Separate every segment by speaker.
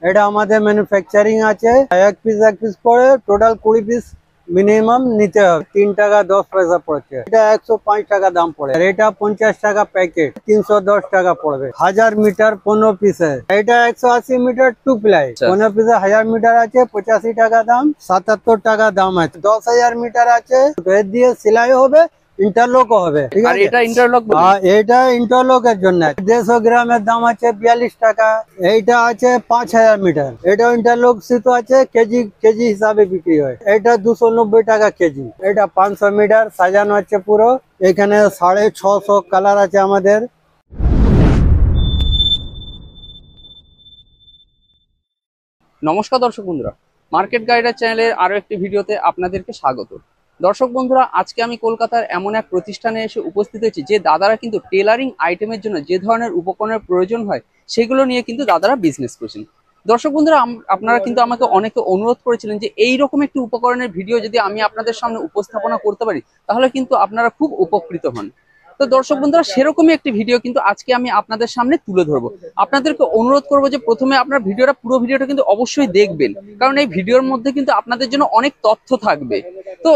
Speaker 1: এটা আমাদের ম্যানুফ্যাকচারিং আছে। এক পিস করে টোটাল 20 পিস মিনিমাম নিতে হবে। 3 টাকা 10 পয়সা পড়ছে। এটা 105 টাকা দাম পড়ে। আর এটা 50 টাকা প্যাকেট, 310 টাকা পড়বে। 1000 মিটার 15 পিসে। এটা 180 মিটার 2 প্লাই, 15 পিসে 1000 মিটার আছে, 85 টাকা দাম, 77 টাকা দাম আছে। 10,000 মিটার আছে, এর দিয়ে সেলাই হবে, ইন্টারলক হবে। ঠিক আছে,
Speaker 2: এটা ইন্টারলক বলে?
Speaker 1: এটা ইন্টারলকের জন্য 150 গ্রামের দাম আছে 42 টাকা। এইটা আছে 5000 মিটার, এটা ইন্টারলক সুতো আছে, কেজি হিসাবে বিক্রি হয়। এটা 290 টাকা কেজি। এটা 500 মিটার সাজানো আছে পুরো। এখানে 650 কালার আছে আমাদের।
Speaker 2: নমস্কার দর্শক বন্ধুরা, মার্কেট গাইডার চ্যানেলের আরো একটি ভিডিওতে আপনাদেরকে স্বাগত। দর্শক বন্ধুরা, আজকে আমি কলকাতার এমন এক প্রতিষ্ঠানে এসে উপস্থিত হয়েছি যে দাদারা কিন্তু টেলারিং আইটেমের জন্য যে ধরনের উপকরণের প্রয়োজন হয় সেগুলো নিয়ে কিন্তু দাদারা বিজনেস করছেন। দর্শক বন্ধুরা, আপনারা কিন্তু আমাকে অনেকে অনুরোধ করেছিলেন যে এই রকম একটি উপকরণের ভিডিও যদি আমি আপনাদের সামনে উপস্থাপনা করতে পারি তাহলে কিন্তু আপনারা খুব উপকৃত হন। তো দর্শক বন্ধুরা, সেরকমই একটি ভিডিও কিন্তু আজকে আমি আপনাদের সামনে তুলে ধরবো। আপনাদেরকে অনুরোধ করবো যে প্রথমে আপনার পুরো ভিডিওটা কিন্তু অবশ্যই দেখবেন, কারণ এই ভিডিওর মধ্যে কিন্তু আপনাদের জন্য অনেক তথ্য থাকবে। তো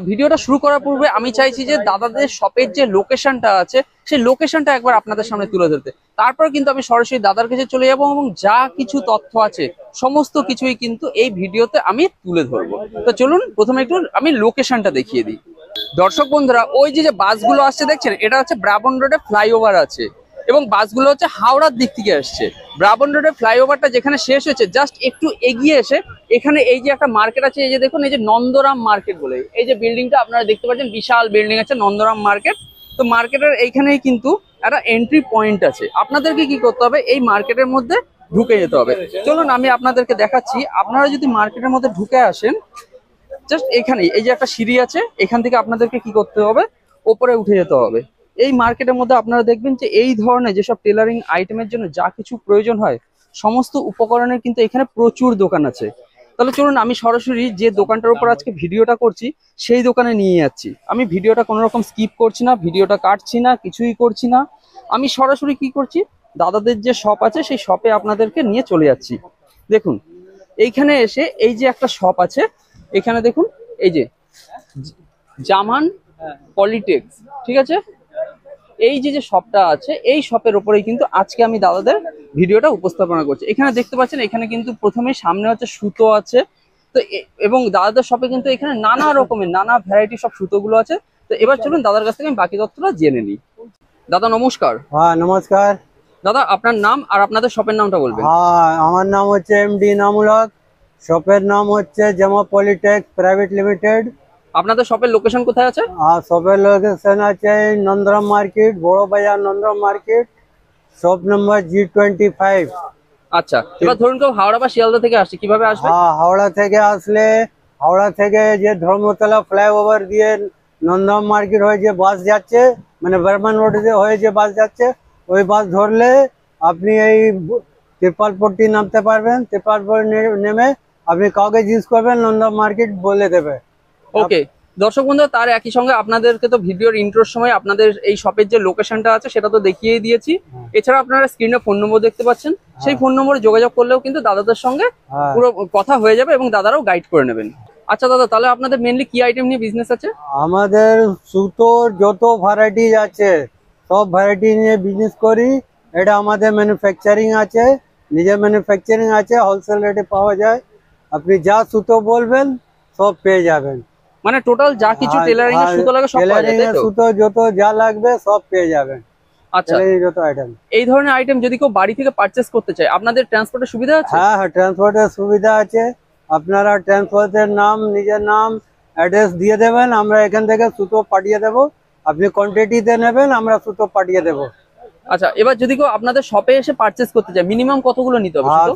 Speaker 2: ভিডিওটা শুরু করার পূর্বে আমি চাইছি যে দাদাদের শপের যে লোকেশনটা আছে সেই লোকেশনটা একবার আপনাদের সামনে তুলে ধরতে। তারপর কিন্তু আমি সরাসরি দাদার কাছে চলে যাবো এবং যা কিছু তথ্য আছে সমস্ত কিছুই কিন্তু এই ভিডিওতে আমি তুলে ধরবো। তো চলুন প্রথমে একটু আমি লোকেশনটা দেখিয়ে দিই। দর্শক বন্ধুরা, ওই যে বাসগুলো আসছে দেখছেন, এটা হচ্ছে ব্রাবন রোডে ফ্লাইওভার আছে এবং বাসগুলো হচ্ছে হাওড়ার দিক থেকে আসছে। ব্রাবন রোডে ফ্লাইওভারটা যেখানে শেষ হয়েছে জাস্ট একটু এগিয়ে এসে এখানে এই যে একটা মার্কেট আছে, এই যে দেখুন, এই যে নন্দরাম মার্কেট বলে এই যে বিল্ডিংটা আপনারা দেখতে পাচ্ছেন, বিশাল বিল্ডিং আছে নন্দরাম মার্কেট। তো মার্কেটের এইখানেই কিন্তু একটা এন্ট্রি পয়েন্ট আছে। আপনাদেরকে কি করতে হবে, এই মার্কেটের মধ্যে ঢুকে যেতে হবে। চলুন আমি আপনাদেরকে দেখাচ্ছি। আপনারা যদি মার্কেটের মধ্যে ঢুকে আসেন, জাস্ট এখানেই এই যে একটা সিঁড়ি আছে, এখান থেকে আপনাদেরকে কি করতে হবে, ওপরে উঠে যেতে হবে। এই মার্কেটের মধ্যে আপনারা দেখবেন যে এই ধরনের যেসব টেলারিং আইটেমের জন্য যা কিছু প্রয়োজন হয় সমস্ত উপকরণের কিন্তু এখানে প্রচুর দোকান আছে। তাহলে চলুন আমি সরাসরি যে দোকানটার উপর আজকে ভিডিওটা করছি সেই দোকানে নিয়ে যাচ্ছি। আমি ভিডিওটা কোনো রকম স্কিপ করছি না, ভিডিওটা কাটছি না, কিছুই করছি না। আমি সরাসরি কি করছি, দাদাদের যে শপ আছে সেই শপে আপনাদেরকে নিয়ে চলে যাচ্ছি। দেখুন এইখানে এসে এই যে একটা শপ আছে, এখানে দেখুন এই যে জামান পলিটেক্স, ঠিক আছে, এই যে শপটা আছে এই শপের উপরেই কিন্তু আজকে আমি দাদাদের ভিডিওটা উপস্থাপনা করছি। এখানে দেখতে পাচ্ছেন, এখানে কিন্তু প্রথমে সামনে হচ্ছে সুতো আছে। তো এবং দাদাদের শপে কিন্তু এখানে নানা রকমের নানা ভ্যারাইটি সব সুতোগুলো আছে। তো এবার চলুন দাদার কাছ থেকে আমি বাকি তথ্যটা জেনে নিই। দাদা নমস্কার।
Speaker 1: হ্যাঁ নমস্কার।
Speaker 2: দাদা আপনার নাম আর আপনাদের শপের নামটা বলবেন।
Speaker 1: হ্যাঁ, আমার নাম হচ্ছে এমডি নামুলক। শপের নাম হচ্ছে জামা পলিটেক্স প্রাইভেট লিমিটেড।
Speaker 2: আপনাদের শপের লোকেশন কোথায় আছে?
Speaker 1: শপের লোকেশন আছে নন্দরাম মার্কেট, বড় বাজার Nandaram market, shop number G25।
Speaker 2: আচ্ছা, এবার ধরুন কেউ হাওড়া বা শিয়ালদা থেকে আসছে, কিভাবে আসবে?
Speaker 1: হাওড়া থেকে আসলে, হাওড়া থেকে যে ধর্মতলা ফ্লাইওভার দিয়ে নন্দরাম মার্কেট হয়ে যে বাস যাচ্ছে, মানে বর্মান রোড হয়ে যে বাস যাচ্ছে, ওই বাস ধরলে আপনি এই ত্রিপালপট্টি নামতে পারবেন। ত্রিপালপট্টি নেমে আপনি কাউকে জিজ্ঞেস করবেন, নন্দরাম মার্কেট বলে দেবে।
Speaker 2: ওকে দর্শক বন্ধু, তার একই সঙ্গে আপনাদেরকে তো ভিডিওর ইন্ট্রোর সময় আপনাদের এই শপের যে লোকেশনটা আছে সেটা তো দেখিয়ে দিয়েছি। এছাড়া আপনারা স্ক্রিনে ফোন নম্বর দেখতে পাচ্ছেন, সেই ফোন নম্বরে যোগাযোগ করলেও কিন্তু দাদাদের সঙ্গে পুরো কথা হয়ে যাবে এবং দাদারাও গাইড করে নেবেন। আচ্ছা দাদা, তাহলে আপনাদের মেনলি কি আইটেম নিয়ে বিজনেস আছে?
Speaker 1: আমাদের সুতোর যত ভ্যারাইটি আছে সব ভ্যারাইটি নিয়ে বিজনেস করি। এটা আমাদের ম্যানুফ্যাকচারিং আছে, নিজের ম্যানুফ্যাকচারিং আছে, হোলসেল রেটে পাওয়া যায়। আপনি যা সুতো বলবেন সব পেয়ে যাবেন।
Speaker 2: মানে টোটাল যা কিছু টেলারিং এর সুতো লাগে সব পাওয়া যায়, তাই তো?
Speaker 1: সুতো যত যা লাগবে সব পেয়ে যাবেন।
Speaker 2: আচ্ছা,
Speaker 1: যত আইটেম,
Speaker 2: এই ধরনের আইটেম যদি কেউ বাড়ি থেকে পারচেজ করতে চায় আপনাদের ট্রান্সপোর্টের সুবিধা আছে?
Speaker 1: হ্যাঁ হ্যাঁ, ট্রান্সপোর্টের সুবিধা আছে। আপনারা ট্রান্সপোর্টের নাম, নিজের নাম, অ্যাড্রেস দিয়ে দেবেন, আমরা এখান থেকে সুতো পাঠিয়ে দেবো। আপনি কোয়ান্টিটিতে নেবেন, আমরা সুতো পাঠিয়ে দেবো।
Speaker 2: আচ্ছা, এবার যদি কেউ আপনাদের শপে এসে পারচেজ করতে চায় মিনিমাম কতগুলো নিতে হবে সুতো?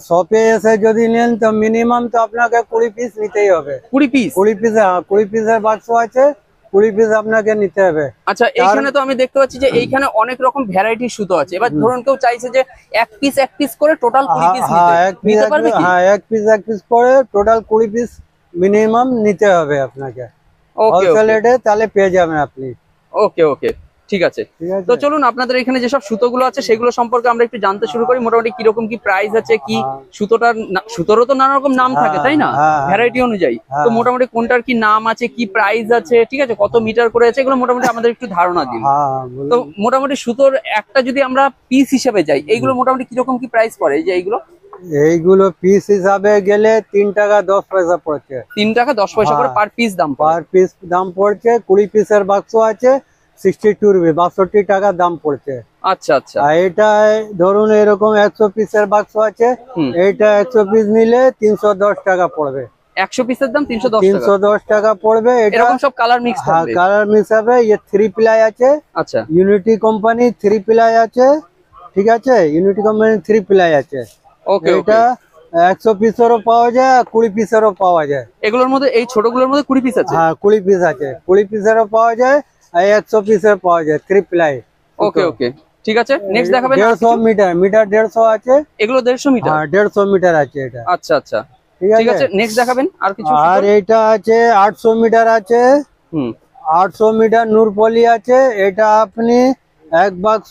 Speaker 1: শপে এসে যদি নেন তো মিনিমাম তো আপনাকে 20 পিস নিতেই হবে।
Speaker 2: 20 পিস?
Speaker 1: 20 পিস, 20 পিসের বাক্স আছে, 20 পিস আপনাকে নিতে হবে।
Speaker 2: আচ্ছা, এইখানে তো আমি দেখতে পাচ্ছি যে এইখানে অনেক রকম ভ্যারাইটির সুতো আছে। এবার ধরুন কেউ চাইছে যে এক পিস করে টোটাল 20 পিস নিতে পারবে কি?
Speaker 1: হ্যাঁ, এক পিস করে টোটাল 20 পিস মিনিমাম নিতে হবে আপনাকে।
Speaker 2: ওকে
Speaker 1: হোলসেল রেটে তাহলে পেয়ে যাবেন আপনি।
Speaker 2: ওকে ওকে। ঠিক আছে।
Speaker 1: ঠিক আছে।
Speaker 2: তো চলুন আপনাদের এখানে যেসব সুতোগুলো আছে সেগুলো সম্পর্কে আমরা একটু জানতে শুরু করি। মোটামুটি কিরকম কি প্রাইস আছে, কি সুতোরও তো নানা রকম নাম থাকে তাই না, ভ্যারাইটি অনুযায়ী। তো মোটামুটি কোনটার কি নাম আছে, কি প্রাইস আছে, ঠিক আছে, কত মিটার করে আছে, এগুলো মোটামুটি আমাদের একটু ধারণা দিন। তো মোটামুটি সুতোর একটা যদি আমরা পিস হিসেবে যাই, এইগুলো মোটামুটি কিরকম কি প্রাইস পড়ে, এই যে
Speaker 1: এইগুলো পিস হিসাবে গেলে 3 টাকা 10 পয়সা পড়ছে।
Speaker 2: 3 টাকা 10 পয়সা করে পার পিস দাম,
Speaker 1: পার পিস দাম পড়ছে। 20 পিসের বাক্স আছে 62 রুপি, 62 টাকা দাম পড়ছে।
Speaker 2: আচ্ছা আচ্ছা।
Speaker 1: আর এটা ধরুন এরকম 100 পিসের বাক্স আছে, এটা 100 পিস নিলে 310 টাকা পড়বে।
Speaker 2: 100 পিসের দাম
Speaker 1: 310 টাকা পড়বে। এটা
Speaker 2: সব কালার মিক্স থাকবে।
Speaker 1: কালার মিক্স হবে। ये 3 প্লাই আছে।
Speaker 2: আচ্ছা,
Speaker 1: ইউনিটি কোম্পানি 3 প্লাই আছে, ঠিক আছে, ইউনিটি কোম্পানি 3 প্লাই আছে।
Speaker 2: ওকে।
Speaker 1: এটা 100 পিসেরও পাওয়া যায়, 20 পিসেরও পাওয়া যায়।
Speaker 2: এগুলোর মধ্যে, এই ছোটগুলোর মধ্যে 20 পিস আছে?
Speaker 1: হ্যাঁ 20 পিস আছে, 20 পিসেরও পাওয়া যায় আর 100 পিসের পাওয়া যায়, 3 প্লাই।
Speaker 2: ওকে ওকে, ঠিক আছে। নেক্সট দেখাবেন?
Speaker 1: 150 মিটার, মিটার 150 আছে।
Speaker 2: এগুলো 150 মিটার?
Speaker 1: হ্যাঁ 150 মিটার আছে এটা।
Speaker 2: আচ্ছা আচ্ছা, ঠিক আছে। নেক্সট দেখাবেন আর কিছু?
Speaker 1: আর এটা আছে 800 মিটার আছে। 800 মিটার নূরপলি আছে। এটা আপনি এক বাক্স,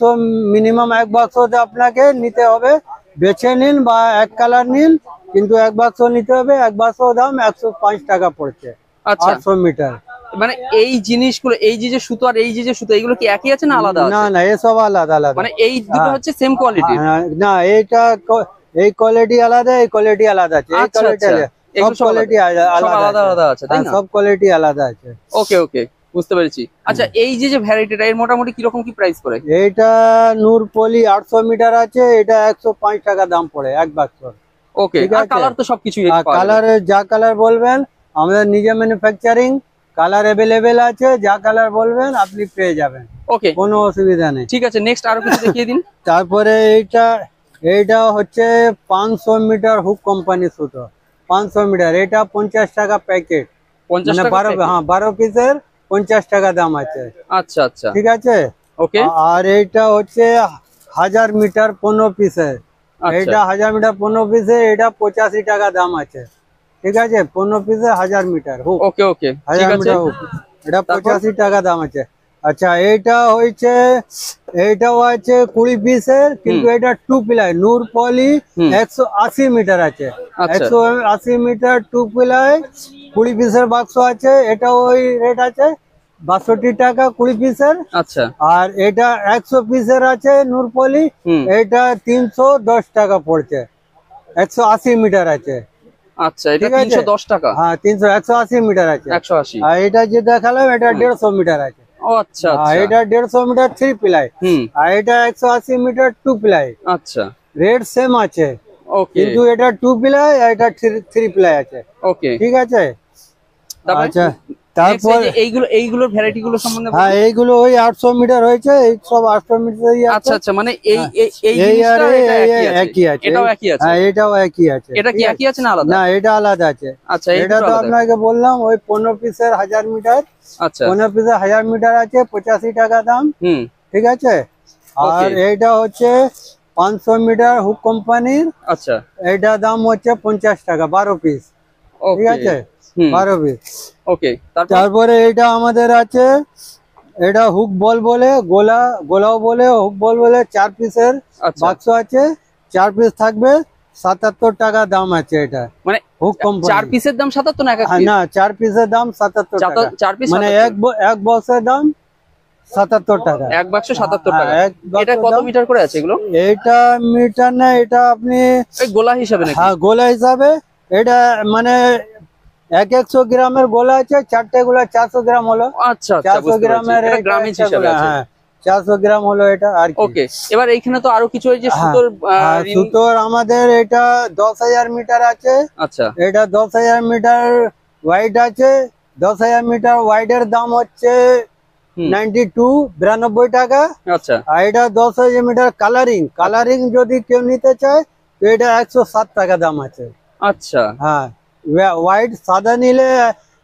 Speaker 1: মিনিমাম এক বাক্সতে আপনাকে নিতে হবে। বেছে নিন বা এক কালার নিন, কিন্তু এক বাক্স নিতে হবে। এক বাক্স দাম 105 টাকা পড়ছে।
Speaker 2: আচ্ছা,
Speaker 1: 800 মিটার।
Speaker 2: মানে এই জিনিসগুলো, এই যে সুতো আর এই যে সুতো, এগুলো কি একই আছে না আলাদা আছে?
Speaker 1: না না, এসব আলাদা আলাদা।
Speaker 2: মানে এই দুটো হচ্ছে সেম কোয়ালিটি?
Speaker 1: না, এইটা এই কোয়ালিটি আলাদা, এই কোয়ালিটি আলাদা আছে। এই কোয়ালিটি সব কোয়ালিটি আলাদা আলাদা আছে, তাই না? সব কোয়ালিটি আলাদা আছে।
Speaker 2: ওকে ওকে, বুঝতে পেরেছি। আচ্ছা, এই যে ভ্যারাইটিটা, এর মোটামুটি কিরকম কি প্রাইস পড়ে?
Speaker 1: এইটা নূরপলি 800 মিটার আছে, এটা 105 টাকা দাম পড়ে এক বাক্স।
Speaker 2: ওকে। আর কালার তো সবকিছুই পাওয়া যাবে?
Speaker 1: কালার যা কালার বলবেন, আমাদের নিজে ম্যানুফ্যাকচারিং, কালার अवेलेबल আছে। যা কালার বলবেন আপনি পেয়ে যাবেন।
Speaker 2: ওকে,
Speaker 1: কোনো অসুবিধা নেই।
Speaker 2: ঠিক আছে। নেক্সট আরো কিছু দেখিয়ে দিন।
Speaker 1: তারপরে এইটা হচ্ছে 500 মিটার হুক কোম্পানি সুতো। 500 মিটার, এটা 50 টাকা প্যাকেট।
Speaker 2: 50 টাকা?
Speaker 1: 12 পিসের 50 টাকা দাম আছে।
Speaker 2: আচ্ছা আচ্ছা,
Speaker 1: ঠিক আছে।
Speaker 2: ওকে।
Speaker 1: আর এইটা হচ্ছে 1000 মিটার 15 পিসের। এটা 1000 মিটার 15 পিসে, এটা 85 টাকা দাম আছে। ঠিক আছে, 15 পিসে 1000 মিটার হুক।
Speaker 2: ওকে ওকে, ঠিক আছে।
Speaker 1: এটা 85 টাকা দাম আছে। আচ্ছা, এইটা হচ্ছে, এইটাও আছে 20 পিসের, কিন্তু এটা 2 প্লাই নূরপলি 180 মিটার আছে। 180 মিটার 2 প্লাই 20 পিসের বাক্স আছে। এটা ওই রেট আছে 62 টাকা 20 পিসের।
Speaker 2: আচ্ছা।
Speaker 1: আর এটা 100 পিসের আছে নূরপলি, এটা 310 টাকা পড়ছে। 180 মিটার আছে।
Speaker 2: আচ্ছা, এটা 310 টাকা?
Speaker 1: হ্যাঁ 180 মিটার আছে।
Speaker 2: 180।
Speaker 1: আর এটা যে দেখালাম এটা 150 মিটার আছে।
Speaker 2: ও আচ্ছা আচ্ছা,
Speaker 1: এটা 150 মিটার 3 প্লাই। আর এটা 180 মিটার 2 প্লাই। আচ্ছা, রেট সেম আছে। ওকে, কিন্তু এটা 2 প্লাই আর এটা 3 প্লাই আছে। ওকে, ঠিক আছে। আচ্ছা, তারপর
Speaker 2: এইগুলোর ভ্যারাইটি গুলো সম্বন্ধে?
Speaker 1: হ্যাঁ, এইগুলো ওই 800 মিটার হয়েছে, এই সব 800 মিটারই আছে।
Speaker 2: আচ্ছা আচ্ছা, মানে এই জিনিসটা
Speaker 1: একই আছে।
Speaker 2: এটাও একই আছে?
Speaker 1: হ্যাঁ, এটাও একই আছে।
Speaker 2: এটা কি একই আছে না আলাদা?
Speaker 1: না, এটা আলাদা আছে। আচ্ছা, এটা তো আপনাকে বললাম ওই 15 পিসের 1000 মিটার। আচ্ছা, 15 পিসের 1000 মিটার আছে, 85 টাকা দাম। ঠিক আছে। আর এইটা হচ্ছে 500 মিটার হুক কোম্পানির। আচ্ছা, এটা দাম হচ্ছে 50 টাকা 12 পিস। ঠিক আছে, 12 পিস। ওকে। তারপরে এটা আমাদের আছে, এটা হুক বল বলে, গোলাও বলে, হুক বল বলে 4 পিসের বাক্স আছে। 4 পিস থাকবে, 77 টাকা দাম আছে। এটা মানে হুক কোম্পানি। 4 পিসের দাম 77 না? না, 4 পিসের দাম 77 টাকা। 4 পিস মানে এক বক্সের দাম 77 টাকা। এক বাক্স 77 টাকা। এটা কত মিটার করে আছে এগুলো? এটা মিটার না, এটা আপনি গোলা হিসাবে নাকি? হ্যাঁ, গোলা হিসাবে। এটা মানে 100 গ্রামের গোলা আছে, 4টে গোলা 400 গ্রাম হলো। আচ্ছা, 400 গ্রামের গ্রামেজ হিসাবে আছে। হ্যাঁ, 400 গ্রাম হলো এটা। আর ওকে, এবার এইখানে তো আরো কিছু, এই যে সুতোর আমাদের এটা 10,000 মিটার আছে। আচ্ছা, এটা 10,000 মিটার ওয়াইড আছে। 10,000 মিটার ওয়াইডের দাম হচ্ছে 92 টাকা। আচ্ছা, আর এটা 10,000 মিটার কালারিং যদি কেউ নিতে চায় তো এটা 107 টাকা দাম আছে। আচ্ছা, হ্যাঁ, হোয়াইট সাদা নিলে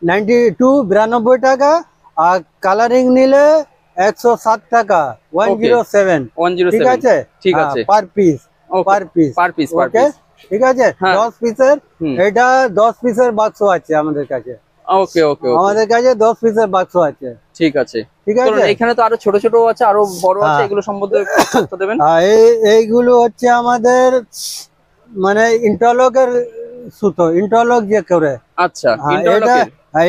Speaker 1: 92 টাকা, আর কালারিং নিলে 107 টাকা 107। ঠিক আছে, ঠিক আছে, পার পিস। ওকে, ঠিক আছে। 10 পিসের, এটা 10 পিসের বাক্স আছে আমাদের কাছে।
Speaker 2: ওকে ওকে
Speaker 1: আমাদের কাছে 10 পিসের বাক্স আছে।
Speaker 2: ঠিক আছে,
Speaker 1: ঠিক
Speaker 2: চলুন,
Speaker 1: আছে।
Speaker 2: এখানে তো আরো ছোট ছোট আছে, আরো বড় আছে, এগুলো সম্বন্ধে একটু তথ্য দেবেন।
Speaker 1: এইগুলো হচ্ছে আমাদের মানে ইন্টারলকের সুতো, ইন্টারলক যে করে।
Speaker 2: আচ্ছা,
Speaker 1: এটা
Speaker 2: ইন্টারলকের।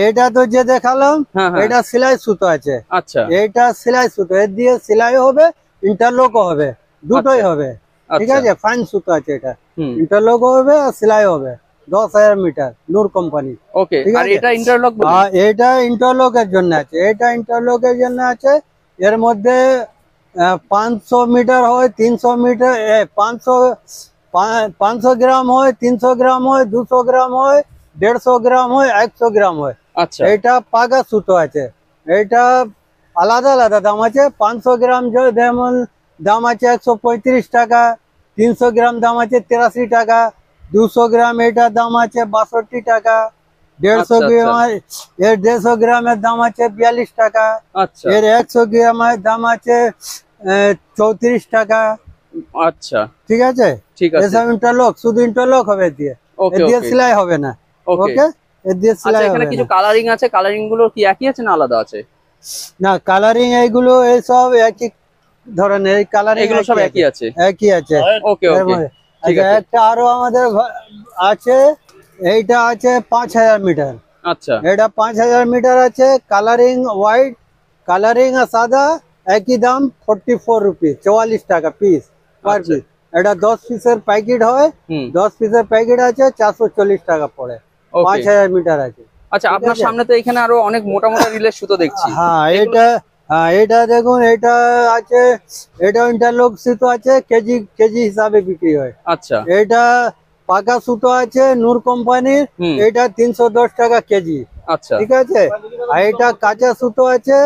Speaker 1: এটা তো যে দেখালাম,
Speaker 2: হ্যাঁ হ্যাঁ,
Speaker 1: এটা সেলাই সুতো আছে।
Speaker 2: আচ্ছা
Speaker 1: এটা সেলাই সুতো, এর দিয়ে সেলাই হবে, ইন্টারলকও হবে, দুটোই
Speaker 2: আচ্ছা,
Speaker 1: হবে। ঠিক
Speaker 2: আচ্ছা,
Speaker 1: আছে, ফাইন সুতো আছে এটা,
Speaker 2: হুম,
Speaker 1: ইন্টারলক হবে আর সেলাই হবে। 10,000 মিটার, নূর কোম্পানি।
Speaker 2: ওকে।
Speaker 1: ঠিক
Speaker 2: আর
Speaker 1: আছে,
Speaker 2: এটা ইন্টারলক বলে?
Speaker 1: আর এটা ইন্টারলকের জন্য আছে, এটা ইন্টারলকের জন্য আছে। এর মধ্যে 500 মিটার হয়, 300 মিটার, 500 গ্রাম হয়, 300 গ্রাম হয়, 200 গ্রাম হয়, 150 গ্রাম হয়, 100 গ্রাম হয়।
Speaker 2: আচ্ছা
Speaker 1: এটা পাকা সুতো আছে, এটা আলাদা আলাদা দাম আছে। 500 গ্রাম যেমন দাম আছে 135 টাকা, 300 গ্রাম দাম আছে 83 টাকা, 200 গ্রাম এটার দাম আছে 62 টাকা, 150
Speaker 2: আচ্ছা,
Speaker 1: গ্রাম এর 150 গ্রামের দাম আছে 42 টাকা,
Speaker 2: আচ্ছা,
Speaker 1: এর 100 গ্রামের দাম আছে 34 টাকা।
Speaker 2: আচ্ছা,
Speaker 1: ঠিক আছে,
Speaker 2: ঠিক আছে,
Speaker 1: এসব ইন্টারলক, শুধু ইন্টারলক হবে এর দিয়ে,
Speaker 2: ওকে
Speaker 1: এর দিয়ে
Speaker 2: ওকে
Speaker 1: সেলাই হবে না।
Speaker 2: ওকে।
Speaker 1: ওকে, এর দিয়ে
Speaker 2: আচ্ছা,
Speaker 1: সেলাই
Speaker 2: এখানে
Speaker 1: হবে
Speaker 2: কিছু
Speaker 1: না।
Speaker 2: কালারিং আছে, কালারিং গুলো কি একই আছে না আলাদা আছে?
Speaker 1: না, কালারিং এইগুলো এইসব একই ধরনের, এই কালারিং
Speaker 2: এগুলো সব একই আছে?
Speaker 1: একই আছে।
Speaker 2: ওকে
Speaker 1: এর
Speaker 2: ওকে,
Speaker 1: মধ্যে
Speaker 2: ঠিক
Speaker 1: আচ্ছা,
Speaker 2: আছে,
Speaker 1: একটা আরো আমাদের আছে, এইটা আছে 5000 মিটার।
Speaker 2: আচ্ছা
Speaker 1: এটা 5000 মিটার আছে, কালারিং হোয়াইট, কালারিং আর সাদা একই দাম, 44 রুপিস, 44 টাকা পিস পার
Speaker 2: আচ্ছা,
Speaker 1: পিস। এটা 10 পিসের প্যাকেট হয়,
Speaker 2: হুম,
Speaker 1: 10 পিসের প্যাকেট আছে, 440 টাকা পড়ে।
Speaker 2: ওকে।
Speaker 1: 5000 মিটার আছে।
Speaker 2: আচ্ছা,
Speaker 1: ঠিক
Speaker 2: আপনার
Speaker 1: আছে?
Speaker 2: সামনে তো এখানে আরো অনেক মোটা মোটা রিলের সুতো দেখছি।
Speaker 1: হ্যাঁ,
Speaker 2: এগুলো-
Speaker 1: এটা দেখুন, এটা আছে, এটা ইন্টারলক সুতো আছে, কেজি কেজি হিসাবে বিক্রি হয়।
Speaker 2: আচ্ছা,
Speaker 1: এটা পাকা সুতো আছে নূর কোম্পানির,
Speaker 2: হুম,
Speaker 1: এটা 310 টাকা কেজি।
Speaker 2: আচ্ছা,
Speaker 1: ঠিক আছে, আর এটা কাঁচা সুতো আছে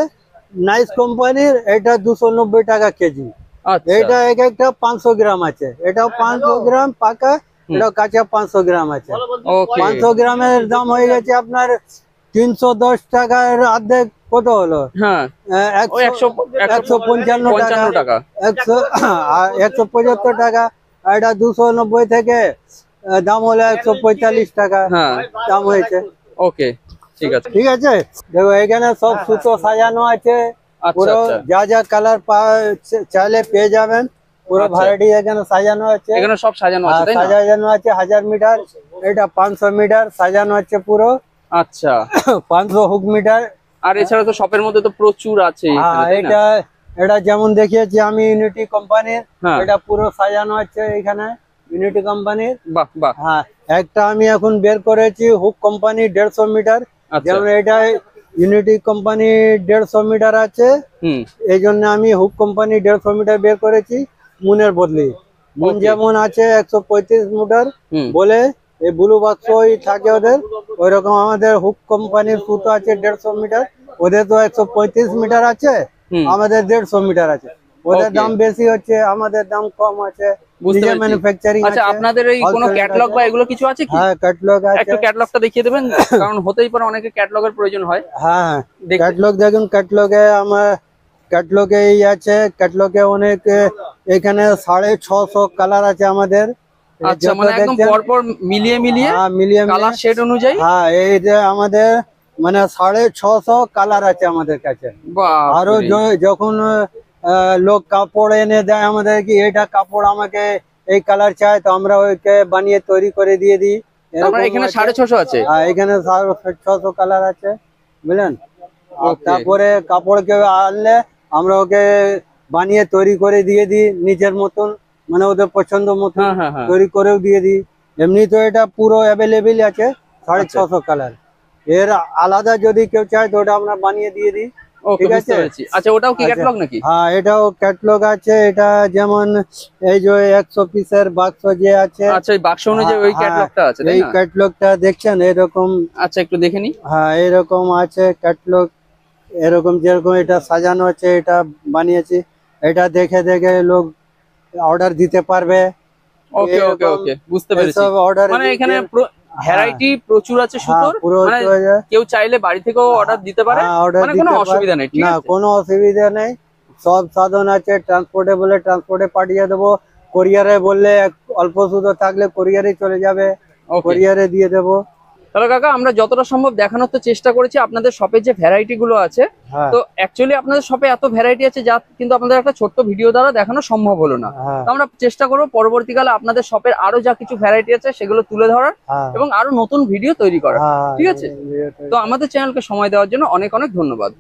Speaker 1: নাইস কোম্পানির, এটা 290 টাকা কেজি।
Speaker 2: আচ্ছা,
Speaker 1: এটা এক একটা 500 গ্রাম আছে, এটাও 500 গ্রাম পাকা,
Speaker 2: হুম,
Speaker 1: এটাও কাঁচা 500 গ্রাম আছে।
Speaker 2: ওকে,
Speaker 1: 500 গ্রামের দাম হয়ে গেছে আপনার 310 টাকার অর্ধেক কত হলো?
Speaker 2: হ্যাঁ, ওই
Speaker 1: 155 টাকা,
Speaker 2: 155 টাকা।
Speaker 1: 175 টাকা। আর এটা 290 থেকে দাম হলো 145 টাকা
Speaker 2: হ্যাঁ,
Speaker 1: দাম হয়েছে।
Speaker 2: ওকে, ঠিক আছে,
Speaker 1: ঠিক আছে, দেখো এখানে সব সুতো সাজানো আছে,
Speaker 2: আচ্ছা
Speaker 1: পুরো
Speaker 2: আচ্ছা,
Speaker 1: যা যা কালার চাইলে পেয়ে যাবেন, পুরো
Speaker 2: আচ্ছা।
Speaker 1: ভ্যারাইটি এখানে সাজানো আছে।
Speaker 2: এখানে সব সাজানো আছে তাই না?
Speaker 1: সাজানো আছে 1000 মিটার, এটা 500 মিটার সাজানো আছে পুরো।
Speaker 2: আচ্ছা,
Speaker 1: 500 হুক মিটার।
Speaker 2: আর এছাড়া তো শপের মধ্যে তো প্রচুর আছে এখানে তাই না?
Speaker 1: এটা এটা যেমন দেখিয়েছি আমি ইউনিটি কোম্পানির,
Speaker 2: হ্যাঁ,
Speaker 1: এটা পুরো সাজানো আছে এখানে ইউনিটি কোম্পানির।
Speaker 2: বাহ বাহ,
Speaker 1: হ্যাঁ, একটা আমি এখন বের করেছি হুক কোম্পানি 150 মিটার,
Speaker 2: আচ্ছা,
Speaker 1: যেমন এটা ইউনিটি কোম্পানি 150 মিটার আছে,
Speaker 2: হুম,
Speaker 1: এই জন্য আমি হুক কোম্পানি 150 মিটার বের করেছি মুনের বদলে। Moon
Speaker 2: Okay.
Speaker 1: যেমন আছে 135 মিটার
Speaker 2: হুম,
Speaker 1: বলে, এই ব্লু বাক্সই থাকে ওদের, ওই রকম আমাদের হুক কোম্পানির সুতো আছে 150 মিটার, ওদের তো 135 মিটার আছে,
Speaker 2: হুম,
Speaker 1: আমাদের 150 মিটার আছে। ওদের
Speaker 2: Okay.
Speaker 1: দাম বেশি হচ্ছে, আমাদের দাম কম আছে,
Speaker 2: বুঝতে
Speaker 1: নিজে
Speaker 2: পেরেছি।
Speaker 1: ম্যানুফ্যাকচারিং
Speaker 2: আচ্ছা,
Speaker 1: আছে।
Speaker 2: আপনাদের এই কোনো
Speaker 1: wholesaler
Speaker 2: ক্যাটালগ
Speaker 1: আছে।
Speaker 2: বা এগুলো কিছু আছে কি?
Speaker 1: হ্যাঁ, ক্যাটলগ আছে।
Speaker 2: একটু ক্যাটালগটা দেখিয়ে দেবেন, কারণ হতেই পারে অনেকে ক্যাটালগের প্রয়োজন হয়।
Speaker 1: হ্যাঁ,
Speaker 2: দেখতে-
Speaker 1: ক্যাটলগ দেখুন, ক্যাটলগে আমার ক্যাটলগে এই আছে, ক্যাটলগে অনেক এখানে 650 কালার আছে আমাদের। এই
Speaker 2: আচ্ছা,
Speaker 1: যত
Speaker 2: মানে একদম
Speaker 1: দেখছেন,
Speaker 2: পরপর মিলিয়ে মিলিয়ে
Speaker 1: হ্যাঁ, মিলিয়ে
Speaker 2: কালার
Speaker 1: মিলিয়ে।
Speaker 2: শেড অনুযায়ী।
Speaker 1: হ্যাঁ, এই যে আমাদের মানে 650 কালার আছে আমাদের কাছে। আরো
Speaker 2: বাহ,
Speaker 1: যখন লোক কাপড় এনে দেয় আমাদের, কি এটা কাপড় আমাকে এই কালার চাই, তো আমরা ওইকে বানিয়ে তৈরি করে দিয়ে দিই।
Speaker 2: আমরা এখানে
Speaker 1: আছে।
Speaker 2: 650 আছে।
Speaker 1: এখানে 650 কালার আছে, বুঝলেন। আর
Speaker 2: Okay.
Speaker 1: তারপরে কাপড় কেউ আনলে আমরা ওকে বানিয়ে তৈরি করে দিয়ে দিই নিজের মতন, মানে ওদের পছন্দ মতন
Speaker 2: হ্যাঁ হ্যাঁ হ্যাঁ,
Speaker 1: তৈরি করেও দিয়ে দিই। এমনি তো এটা পুরো অ্যাভেলেবেল আছে 650 কালার। এর আলাদা যদি কেউ চায় তো ওটা আমরা বানিয়ে দিয়ে দিই।
Speaker 2: ওকে,
Speaker 1: ঠিক
Speaker 2: বুঝতে
Speaker 1: আছে।
Speaker 2: পেরেছি। আচ্ছা, ওটাও কি
Speaker 1: আচ্ছা।
Speaker 2: ক্যাটালগ নাকি?
Speaker 1: হ্যাঁ, এটাও ক্যাটলগ আছে। এটা যেমন এই যে 100 পিসের বাক্স যে আছে,
Speaker 2: আচ্ছা, এই বাক্স অনুযায়ী ওই
Speaker 1: হ্যাঁ,
Speaker 2: ক্যাটালগটা আছে তাই
Speaker 1: এই
Speaker 2: না?
Speaker 1: ক্যাটলগটা দেখছেন এরকম।
Speaker 2: আচ্ছা, একটু দেখে নি।
Speaker 1: হ্যাঁ, এরকম আছে ক্যাটলগ, এরকম যেরকম এটা সাজানো আছে, এটা বানিয়েছি। এটা দেখে দেখে লোক অর্ডার দিতে পারবে।
Speaker 2: ওকে ওকে
Speaker 1: এরকম
Speaker 2: ওকে, বুঝতে পেরেছি।
Speaker 1: এসব অর্ডার
Speaker 2: মানে এখানে ভ্যারাইটি প্রচুর আছে সুতোর,
Speaker 1: পুরো
Speaker 2: মানে
Speaker 1: হয়ে যায়।
Speaker 2: কেউ চাইলে বাড়ি থেকেও অর্ডার দিতে পারে,
Speaker 1: অর্ডার
Speaker 2: মানে কোনো
Speaker 1: দিতে
Speaker 2: অসুবিধা নেই, ঠিক
Speaker 1: না,
Speaker 2: আছে?
Speaker 1: কোনো অসুবিধা নেই। সব সাধন আছে, ট্রান্সপোর্টেবলে ট্রান্সপোর্টে পাঠিয়ে দেবো, কোরিয়ারে বললে অল্প সুতো থাকলে কোরিয়ারে চলে যাবে,
Speaker 2: ওকে,
Speaker 1: কোরিয়ারে দিয়ে দেবো।
Speaker 2: তাহলে কাকা আমরা যতটা সম্ভব দেখানোর তো চেষ্টা করেছি আপনাদের শপের যে ভ্যারাইটি গুলো আছে।
Speaker 1: হ্যাঁ
Speaker 2: তো অ্যাকচুয়ালি আপনাদের শপে এত ভ্যারাইটি আছে যা কিন্তু আপনাদের একটা ছোট্ট ভিডিও দ্বারা দেখানো সম্ভব হলো না।
Speaker 1: হ্যাঁ
Speaker 2: তো আমরা চেষ্টা করবো পরবর্তীকালে আপনাদের শপের আরো যা কিছু ভ্যারাইটি আছে সেগুলো তুলে ধরার
Speaker 1: হ্যাঁ
Speaker 2: এবং আরো নতুন ভিডিও তৈরি করার।
Speaker 1: হ্যাঁ,
Speaker 2: ঠিক আছে? তো আমাদের চ্যানেলকে সময় দেওয়ার জন্য অনেক অনেক ধন্যবাদ।